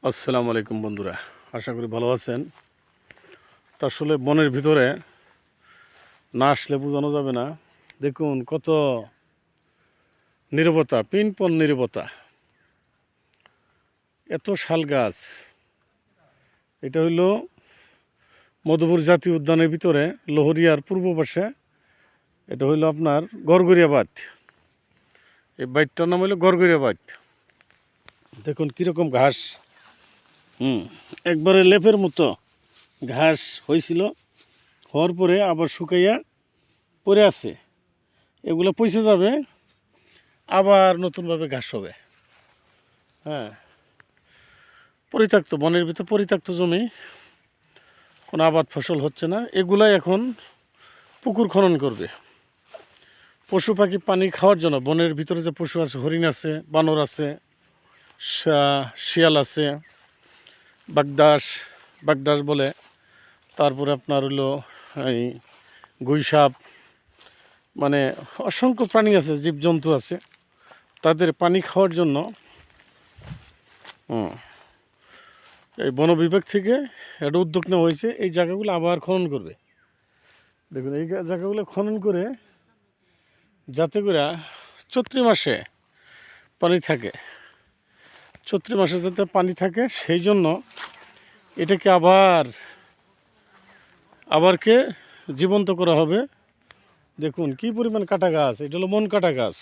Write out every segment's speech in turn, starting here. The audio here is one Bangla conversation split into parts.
আসসালামু আলাইকুম বন্ধুরা, আশা করি ভালো আছেন। তা আসলে বনের ভিতরে না আসলে বোঝানো যাবে না। দেখুন কত নীরবতা, পিনপন নীরবতা, এত শাল গাছ। এটা হইল মধুপুর জাতীয় উদ্যানের ভিতরে লোহরিয়ার পূর্ব পাশে। এটা হইল আপনার গড়গড়িয়া বাঁধ। এই বাঁধটার নাম হইল গড়গড়িয়া বাঁধ। দেখুন কীরকম ঘাস, একবারে লেপের মতো ঘাস হয়েছিল, হওয়ার পরে আবার শুকাইয়া পড়ে আছে। এগুলো পচে যাবে, আবার নতুনভাবে ঘাস হবে। হ্যাঁ, পরিত্যক্ত বনের ভিতরে পরিত্যক্ত জমি, কোনো আবাদ ফসল হচ্ছে না। এগুলাই এখন পুকুর খনন করবে পশু পাখি পানি খাওয়ার জন্য। বনের ভিতরে যে পশু আছে, হরিণ আছে, বানর আছে, শিয়াল আছে, বাগদাস বলে, তারপরে আপনার হলো এই গুইসাপ, মানে অসংখ্য প্রাণী আছে, জীবজন্তু আছে। তাদের পানি খাওয়ার জন্য এই বন বিভাগ থেকে একটা উদ্যোগ নেওয়া হয়েছে। এই জায়গাগুলো আবার খনন করবে। দেখুন এই জায়গাগুলো খনন করে যাতে করে চৈত্র মাসে পানি থাকে, চৈত্র মাসে যাতে পানি থাকে, সেই জন্য এটাকে আবারকে জীবন্ত করা হবে। দেখুন কি পরিমাণ কাটা গাছ। এটা হলো মন কাটা গাছ।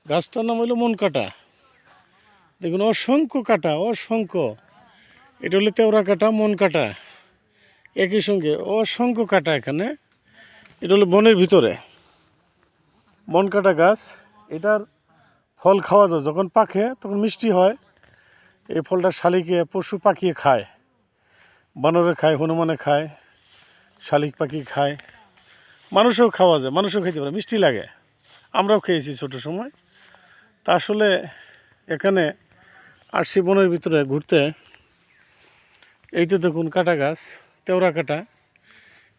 গাছটার নাম হলো মন কাটা। দেখুন অসংখ্য কাটা, অসংখ্য। এটা হলো তেওড়া কাটা, মন কাটা, একই সঙ্গে অসংখ্য কাটা এখানে। এটা হলো বনের ভিতরে মন কাটা গাছ। এটার ফল খাওয়া যায়, যখন পাকে তখন মিষ্টি হয়। এই ফলটা শালিকে পশু পাখিয়ে খায়, বানরে খায়, হনুমানে খায়, শালিক পাখি খায়, মানুষও খাওয়া যায়, মানুষও খেতে পারে, মিষ্টি লাগে। আমরাও খেয়েছি ছোটো সময়। তা আসলে এখানে আসছি বনের ভিতরে ঘুরতে। এই তো দেখুন কাটা গাছ, তেওড়া কাটা।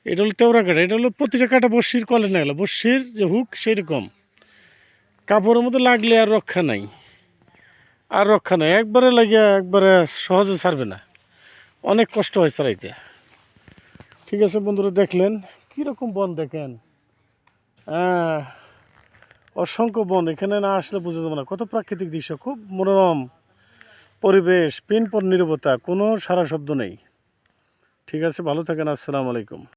এটা হলো তেওড়া কাটা। এটা হলো প্রতিটা কাটা বড়শির কলে না গেলো, বড়শির যে হুক সেই রকম। কাপড়ের মধ্যে লাগলে আর রক্ষা নাই, আর রক্ষা নাই। একবারে লাগিয়া একবারে সহজে ছাড়বে না, অনেক কষ্ট হয় ছাড়াইতে। ঠিক আছে বন্ধুরা, দেখলেন কীরকম বন, দেখেন। হ্যাঁ, অসংখ্য বন। এখানে না আসলে বোঝা যাবে না কত প্রাকৃতিক দৃশ্য, খুব মনোরম পরিবেশ, পিনপন নীরবতা, কোনো সারা শব্দ নেই। ঠিক আছে, ভালো থাকেন। আসসালামু আলাইকুম।